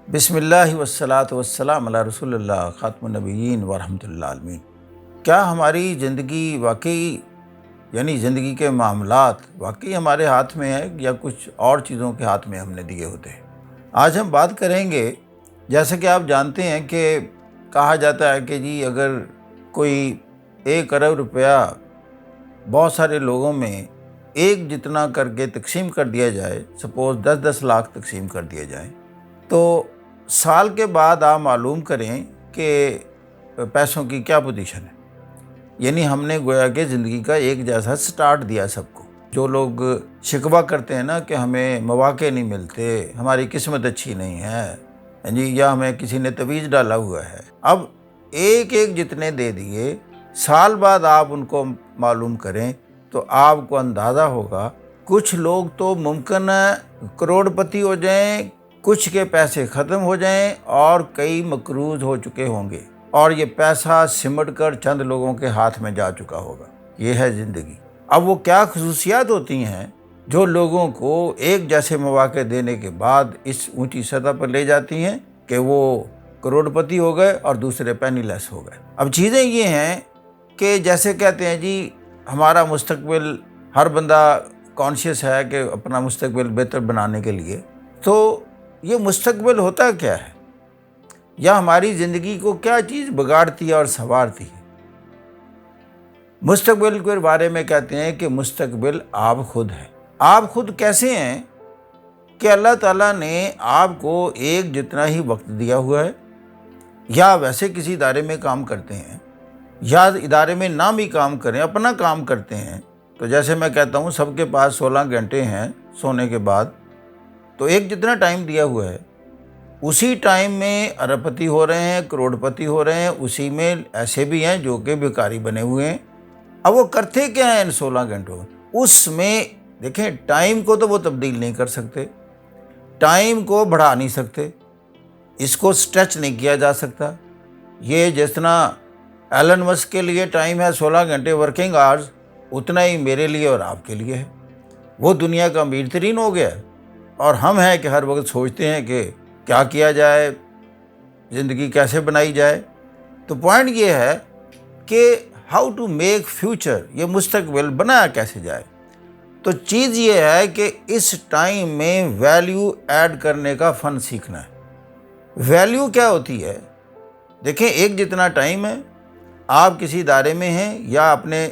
بسم اللہ والصلاۃ والسلام علی رسول اللہ خاتم النبیین ورحمۃ اللہ عالمین۔ کیا ہماری زندگی واقعی زندگی کے معاملات واقعی ہمارے ہاتھ میں ہے یا کچھ اور چیزوں کے ہاتھ میں ہم نے دیے ہوتے ہیں؟ آج ہم بات کریں گے، جیسا کہ آپ جانتے ہیں کہ کہا جاتا ہے کہ جی اگر کوئی 1 ارب روپیہ بہت سارے لوگوں میں ایک جتنا کر کے تقسیم کر دیا جائے، سپوز 10 لاکھ تقسیم کر دیا جائے، تو سال کے بعد آپ معلوم کریں کہ پیسوں کی کیا پوزیشن ہے۔ ہم نے گویا کہ زندگی کا ایک جیسا سٹارٹ دیا سب کو۔ جو لوگ شکوہ کرتے ہیں نا کہ ہمیں مواقع نہیں ملتے، ہماری قسمت اچھی نہیں ہے یا ہمیں کسی نے تویز ڈالا ہوا ہے، اب ایک جتنے دے دیے، سال بعد آپ ان کو معلوم کریں تو آپ کو اندازہ ہوگا کچھ لوگ تو ممکن ہے کروڑ پتی ہو جائیں، کچھ کے پیسے ختم ہو جائیں اور کئی مقروض ہو چکے ہوں گے، اور یہ پیسہ سمٹ کر چند لوگوں کے ہاتھ میں جا چکا ہوگا۔ یہ ہے زندگی۔ اب وہ کیا خصوصیات ہوتی ہیں جو لوگوں کو ایک جیسے مواقع دینے کے بعد اس اونچی سطح پر لے جاتی ہیں کہ وہ کروڑ پتی ہو گئے اور دوسرے پینی لیس ہو گئے۔ اب چیزیں یہ ہیں کہ جیسے کہتے ہیں جی ہمارا مستقبل، ہر بندہ کانشیس ہے کہ اپنا مستقبل بہتر بنانے کے لیے، تو یہ مستقبل ہوتا کیا ہے یا ہماری زندگی کو کیا چیز بگاڑتی ہے اور سنوارتی ہے؟ مستقبل کے بارے میں کہتے ہیں کہ مستقبل آپ خود ہیں۔ آپ خود کیسے ہیں کہ اللہ تعالیٰ نے آپ کو ایک جتنا ہی وقت دیا ہوا ہے، یا ویسے کسی ادارے میں کام کرتے ہیں یا ادارے میں نہ بھی کام کریں، اپنا کام کرتے ہیں، تو جیسے میں کہتا ہوں سب کے پاس 16 گھنٹے ہیں سونے کے بعد، تو ایک جتنا ٹائم دیا ہوا ہے اسی ٹائم میں ارب پتی ہو رہے ہیں، کروڑ پتی ہو رہے ہیں، اسی میں ایسے بھی ہیں جو کہ بیکاری بنے ہوئے ہیں۔ اب وہ کرتے کیا ہیں ان 16 گھنٹوں میں؟ اس میں دیکھیں، ٹائم کو تو وہ تبدیل نہیں کر سکتے، ٹائم کو بڑھا نہیں سکتے، اس کو سٹریچ نہیں کیا جا سکتا۔ یہ جس طرح ایلن مسک کے لیے ٹائم ہے 16 گھنٹے ورکنگ آورز، اتنا ہی میرے لیے اور آپ کے لیے ہے۔ وہ دنیا کا امیر ترین ہو گیا ہے، اور ہم ہیں کہ ہر وقت سوچتے ہیں کہ کیا کیا جائے، زندگی کیسے بنائی جائے۔ تو پوائنٹ یہ ہے کہ ہاؤ ٹو میک فیوچر، یہ مستقبل بنایا کیسے جائے۔ تو چیز یہ ہے کہ اس ٹائم میں ویلیو ایڈ کرنے کا فن سیکھنا ہے۔ ویلیو کیا ہوتی ہے؟ دیکھیں، ایک جتنا ٹائم ہے، آپ کسی ادارے میں ہیں یا اپنے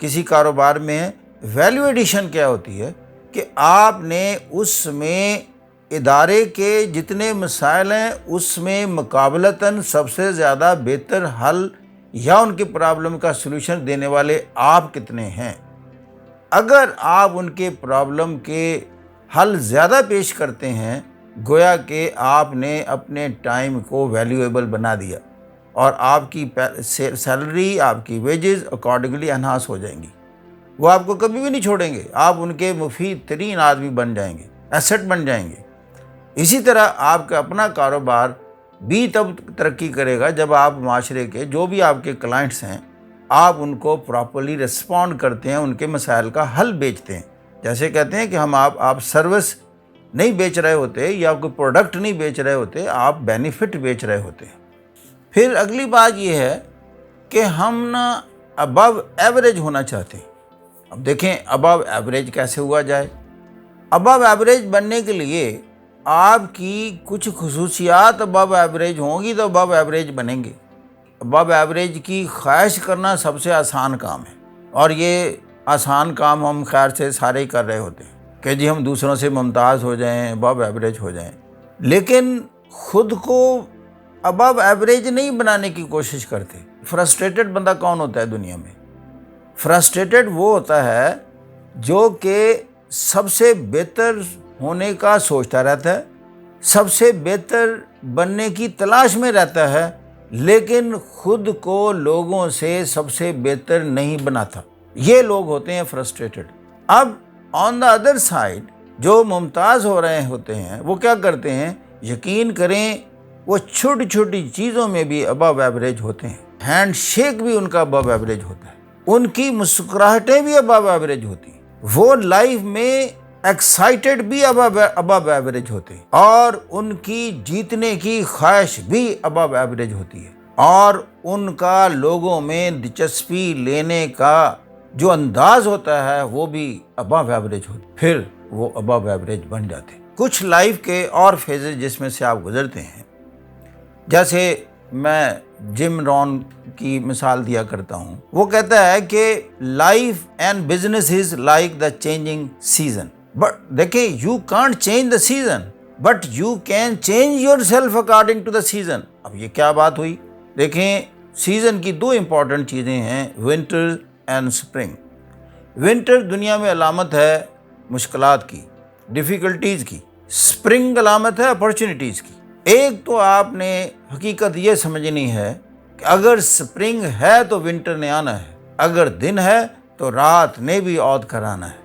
کسی کاروبار میں ہیں، ویلیو ایڈیشن کیا ہوتی ہے کہ آپ نے اس میں ادارے کے جتنے مسائل ہیں اس میں مقابلتاً سب سے زیادہ بہتر حل یا ان کی پرابلم کا سلوشن دینے والے آپ کتنے ہیں۔ اگر آپ ان کے پرابلم کے حل زیادہ پیش کرتے ہیں، گویا کہ آپ نے اپنے ٹائم کو ویلیویبل بنا دیا، اور آپ کی سیلری، آپ کی ویجز اکارڈنگلی انہانس ہو جائیں گی۔ وہ آپ کو کبھی بھی نہیں چھوڑیں گے، آپ ان کے مفید ترین آدمی بن جائیں گے، ایسٹ بن جائیں گے۔ اسی طرح آپ کا اپنا کاروبار بھی تب ترقی کرے گا جب آپ معاشرے کے جو بھی آپ کے کلائنٹس ہیں، آپ ان کو پراپرلی رسپونڈ کرتے ہیں، ان کے مسائل کا حل بیچتے ہیں۔ جیسے کہتے ہیں کہ آپ سروس نہیں بیچ رہے ہوتے یا کوئی پروڈکٹ نہیں بیچ رہے ہوتے، آپ بینیفٹ بیچ رہے ہوتے ہیں۔ پھر اگلی بات یہ ہے کہ ہم نا ابو ایوریج ہونا چاہتے ہیں۔ اب دیکھیں ابو ایوریج کیسے ہوا جائے۔ ابو ایوریج بننے کے لیے آپ کی کچھ خصوصیات ابو ایوریج ہوں گی تو ابو ایوریج بنیں گے۔ ابو ایوریج کی خواہش کرنا سب سے آسان کام ہے، اور یہ آسان کام ہم خیر سے سارے ہی کر رہے ہوتے ہیں کہ جی ہم دوسروں سے ممتاز ہو جائیں، ابو ایوریج ہو جائیں، لیکن خود کو ابو ایوریج نہیں بنانے کی کوشش کرتے۔ فرسٹریٹڈ بندہ کون ہوتا ہے دنیا میں؟ فرسٹریٹڈ وہ ہوتا ہے جو کہ سب سے بہتر ہونے کا سوچتا رہتا ہے، سب سے بہتر بننے کی تلاش میں رہتا ہے، لیکن خود کو لوگوں سے سب سے بہتر نہیں بناتا۔ یہ لوگ ہوتے ہیں فرسٹریٹڈ۔ اب آن دا ادر سائڈ جو ممتاز ہو رہے ہوتے ہیں وہ کیا کرتے ہیں؟ یقین کریں وہ چھوٹی چھوٹی چیزوں میں بھی ابو ایوریج ہوتے ہیں۔ ہینڈ شیک بھی ان کا ابو ایوریج ہوتا ہے، ان کی مسکراہٹیں بھی ابو ایوریج ہوتی ہیں۔ وہ لائف میں ایکسائٹیڈ بھی ابو ایوریج ہوتے ہیں، اور ان کی جیتنے کی خواہش بھی ابو ایوریج ہوتی ہے، اور ان کا لوگوں میں دلچسپی لینے کا جو انداز ہوتا ہے وہ بھی ابو ایوریج ہوتا ہے، پھر وہ ابو ایوریج بن جاتے ہیں۔ کچھ لائف کے اور فیزز جس میں سے آپ گزرتے ہیں، جیسے میں جم رون کی مثال دیا کرتا ہوں، وہ کہتا ہے کہ life and business is like the changing season, but دیکھیں you can't change the season but you can change yourself according to the season. اب یہ کیا بات ہوئی؟ دیکھیں سیزن کی دو امپورٹنٹ چیزیں ہیں، ونٹر اینڈ سپرنگ۔ ونٹر دنیا میں علامت ہے مشکلات کی، ڈیفیکلٹیز کی، سپرنگ علامت ہے اپرچونٹیز کی۔ ایک تو آپ نے حقیقت یہ سمجھنی ہے کہ اگر سپرنگ ہے تو ونٹر نے آنا ہے، اگر دن ہے تو رات نے بھی عود کرانا ہے،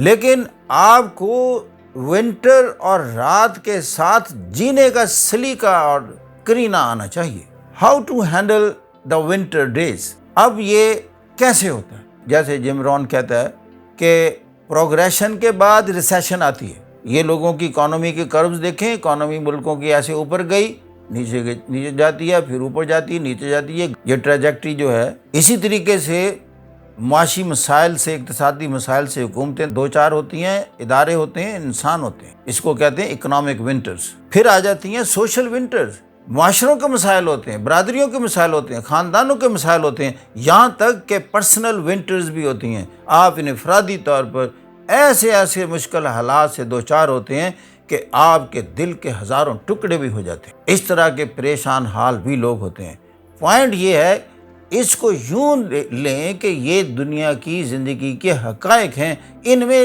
لیکن آپ کو ونٹر اور رات کے ساتھ جینے کا سلیقہ اور کرینہ آنا چاہیے۔ How to handle the winter days. اب یہ کیسے ہوتا ہے؟ جیسے جم رون کہتا ہے کہ پروگریشن کے بعد ریسیشن آتی ہے۔ یہ لوگوں کی اکانومی کے کروز دیکھیں، اکانومی ملکوں کی ایسے اوپر گئی، نیچے جاتی ہے، پھر اوپر جاتی ہے، نیچے جاتی ہے، یہ ٹریجیکٹری جو ہے۔ اسی طریقے سے معاشی مسائل سے، اقتصادی مسائل سے حکومتیں دو چار ہوتی ہیں، ادارے ہوتے ہیں، انسان ہوتے ہیں، اس کو کہتے ہیں اکنامک ونٹرز۔ پھر آ جاتی ہیں سوشل ونٹرز، معاشروں کے مسائل ہوتے ہیں، برادریوں کے مسائل ہوتے ہیں، خاندانوں کے مسائل ہوتے ہیں، یہاں تک کہ پرسنل ونٹرز بھی ہوتی ہیں۔ آپ انفرادی طور پر ایسے مشکل حالات سے دو چار ہوتے ہیں کہ آپ کے دل کے ہزاروں ٹکڑے بھی ہو جاتے ہیں۔ اس طرح کے پریشان حال بھی لوگ ہوتے ہیں۔ پوائنٹ یہ ہے، اس کو یوں لیں کہ یہ دنیا کی زندگی کے حقائق ہیں،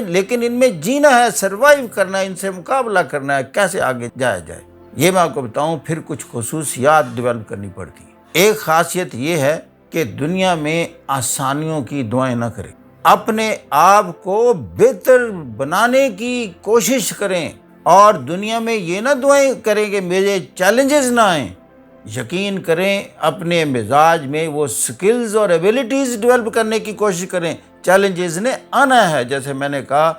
لیکن ان میں جینا ہے، سروائیو کرنا ہے، ان سے مقابلہ کرنا ہے، کیسے آگے جایا جائے یہ میں آپ کو بتاؤں۔ پھر کچھ خصوصیات ڈیولپ کرنی پڑتی ہیں۔ ایک خاصیت یہ ہے کہ دنیا میں آسانیوں کی دعائیں نہ کریں، اپنے آپ کو بہتر بنانے کی کوشش کریں، اور دنیا میں یہ نہ دعائیں کریں کہ میرے چیلنجز نہ آئیں۔ یقین کریں اپنے مزاج میں وہ سکلز اور ایبیلٹیز ڈیولپ کرنے کی کوشش کریں۔ چیلنجز نے آنا ہے، جیسے میں نے کہا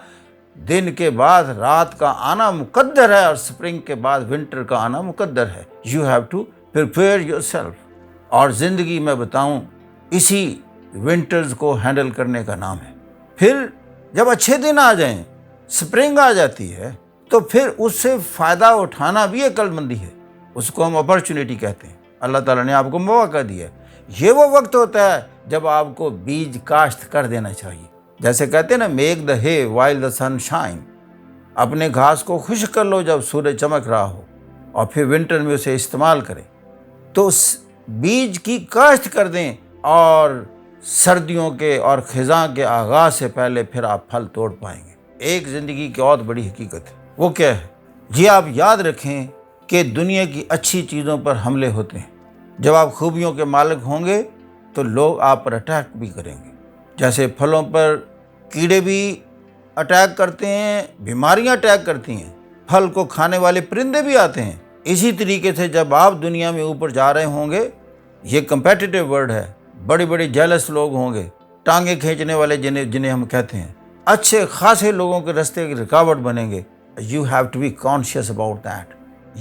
دن کے بعد رات کا آنا مقدر ہے، اور سپرنگ کے بعد ونٹر کا آنا مقدر ہے۔ You have to prepare yourself. اور زندگی میں بتاؤں اسی ونٹرز کو ہینڈل کرنے کا نام ہے۔ پھر جب اچھے دن آ جائیں، سپرنگ آ جاتی ہے، تو پھر اس سے فائدہ اٹھانا بھی عقل مندی ہے، اس کو ہم اپرچونٹی کہتے ہیں۔ اللہ تعالیٰ نے آپ کو مواقع دیا ہے، یہ وہ وقت ہوتا ہے جب آپ کو بیج کاشت کر دینا چاہیے۔ جیسے کہتے ہیں نا، میک دا ہے وائل دا سن شائن، اپنے گھاس کو خشک کر لو جب سورج چمک رہا ہو، اور پھر ونٹر میں اسے استعمال کریں۔ تو اس بیج کی کاشت کر دیں، اور سردیوں کے اور خزاں کے آغاز سے پہلے پھر آپ پھل توڑ پائیں گے۔ ایک زندگی کی اور بڑی حقیقت ہے، وہ کیا ہے؟ جی آپ یاد رکھیں کہ دنیا کی اچھی چیزوں پر حملے ہوتے ہیں۔ جب آپ خوبیوں کے مالک ہوں گے تو لوگ آپ پر اٹیک بھی کریں گے۔ جیسے پھلوں پر کیڑے بھی اٹیک کرتے ہیں، بیماریاں اٹیک کرتی ہیں، پھل کو کھانے والے پرندے بھی آتے ہیں۔ اسی طریقے سے جب آپ دنیا میں اوپر جا رہے ہوں گے، یہ کمپیٹیٹیو ورڈ ہے، بڑے بڑے جیلس لوگ ہوں گے، ٹانگیں کھینچنے والے جنہیں ہم کہتے ہیں، اچھے خاصے لوگوں کے راستے کی رکاوٹ بنیں گے۔ You have to be conscious about that.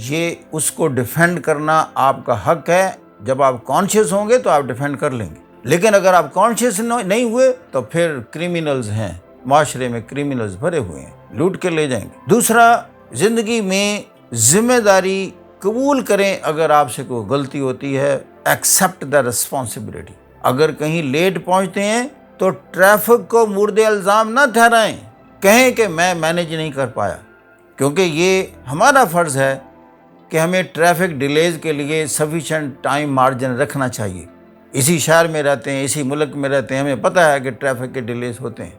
یہ اس کو ڈیفینڈ کرنا آپ کا حق ہے۔ جب آپ کانشیس ہوں گے تو آپ ڈیفینڈ کر لیں گے، لیکن اگر آپ کانشیس نہیں ہوئے تو پھر کرمینلز ہیں، معاشرے میں کرمینلز بھرے ہوئے ہیں، لوٹ کے لے جائیں گے۔ دوسرا، زندگی میں ذمہ داری قبول کریں۔ اگر آپ سے کوئی غلطی ہوتی ہے، ایکسیپٹ دا رسپانسبلٹی۔ اگر کہیں لیٹ پہنچتے ہیں تو ٹریفک کو مورد الزام نہ ٹھہرائیں، کہیں کہ میں مینیج نہیں کر پایا، کیونکہ یہ ہمارا فرض ہے کہ ہمیں ٹریفک ڈیلیز کے لیے سفیشینٹ ٹائم مارجن رکھنا چاہیے۔ اسی شہر میں رہتے ہیں، اسی ملک میں رہتے ہیں، ہمیں پتہ ہے کہ ٹریفک کے ڈیلیز ہوتے ہیں،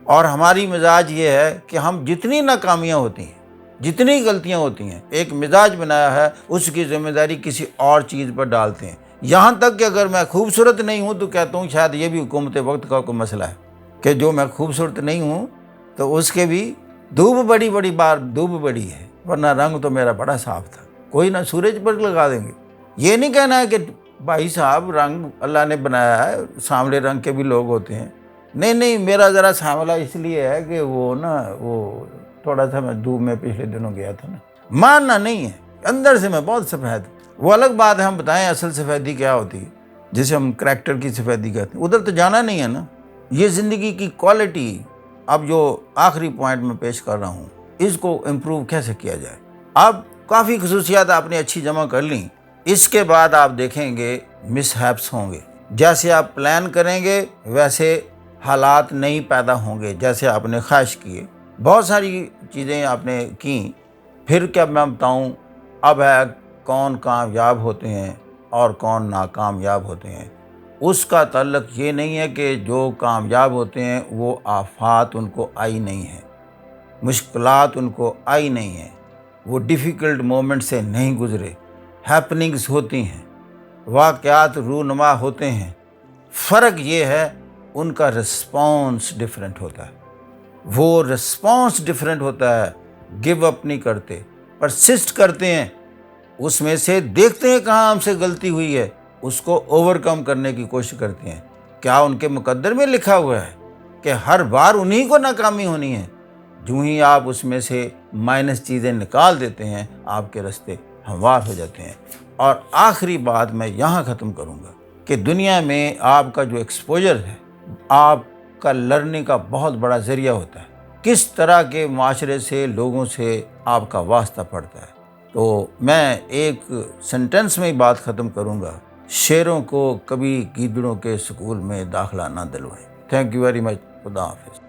اور ہماری مزاج یہ ہے کہ ہم جتنی ناکامیاں ہوتی ہیں، جتنی غلطیاں ہوتی ہیں، ایک مزاج بنایا ہے، اس کی ذمہ داری کسی اور چیز پر ڈالتے ہیں۔ یہاں تک کہ اگر میں خوبصورت نہیں ہوں تو کہتا ہوں شاید یہ بھی حکومت وقت کا کوئی مسئلہ ہے، کہ جو میں خوبصورت نہیں ہوں تو اس کے بھی دھوپ بڑی ہے، ورنہ رنگ تو میرا بڑا صاف تھا، کوئی نہ سورج پر لگا دیں گے۔ یہ نہیں کہنا ہے کہ بھائی صاحب رنگ اللہ نے بنایا ہے، سانولے رنگ کے بھی لوگ ہوتے ہیں، نہیں، میرا ذرا سانولا اس لیے ہے کہ وہ تھوڑا سا میں دھوپ میں پچھلے دنوں گیا تھا نا، ماننا نہیں ہے، اندر سے میں بہت سفید ہوں۔ وہ الگ بات ہے ہم بتائیں اصل سفیدی کیا ہوتی ہے، جسے ہم کریکٹر کی سفیدی کہتے ہیں، ادھر تو جانا نہیں ہے نا۔ یہ زندگی کی کوالٹی، اب جو آخری پوائنٹ میں پیش کر رہا ہوں، اس کو امپروو کیسے کیا جائے۔ اب کافی خصوصیات آپ نے اچھی جمع کر لیں، اس کے بعد آپ دیکھیں گے مس ہیپس ہوں گے، جیسے آپ پلان کریں گے ویسے حالات نہیں پیدا ہوں گے جیسے آپ نے خواہش کیے۔ بہت ساری چیزیں آپ نے کیں، پھر کیا میں بتاؤں، اب ہے کون کامیاب ہوتے ہیں اور کون ناکامیاب ہوتے ہیں۔ اس کا تعلق یہ نہیں ہے کہ جو کامیاب ہوتے ہیں وہ آفات ان کو آئی نہیں ہیں، مشکلات ان کو آئی نہیں ہیں، وہ ڈیفیکلٹ مومنٹ سے نہیں گزرے، ہیپننگز ہوتی ہیں، واقعات رونما ہوتے ہیں۔ فرق یہ ہے ان کا رسپانس ڈیفرنٹ ہوتا ہے، وہ رسپانس ڈیفرنٹ ہوتا ہے۔ گیو اپ نہیں کرتے، پرسسٹ کرتے ہیں، اس میں سے دیکھتے ہیں کہاں ہم سے غلطی ہوئی ہے، اس کو اوور کم کرنے کی کوشش کرتے ہیں۔ کیا ان کے مقدر میں لکھا ہوا ہے کہ ہر بار انہی کو ناکامی ہونی ہے؟ جو ہی آپ اس میں سے مائنس چیزیں نکال دیتے ہیں، آپ کے رستے ہموار ہو جاتے ہیں۔ اور آخری بات میں یہاں ختم کروں گا کہ دنیا میں آپ کا جو ایکسپوجر ہے، آپ کا لرننگ کا بہت بڑا ذریعہ ہوتا ہے۔ کس طرح کے معاشرے سے، لوگوں سے آپ کا واسطہ پڑتا ہے۔ تو میں ایک سنٹنس میں ہی بات ختم کروں گا، شیروں کو کبھی گیدڑوں کے سکول میں داخلہ نہ دلوائیں۔ Thank you very much. خدا حافظ۔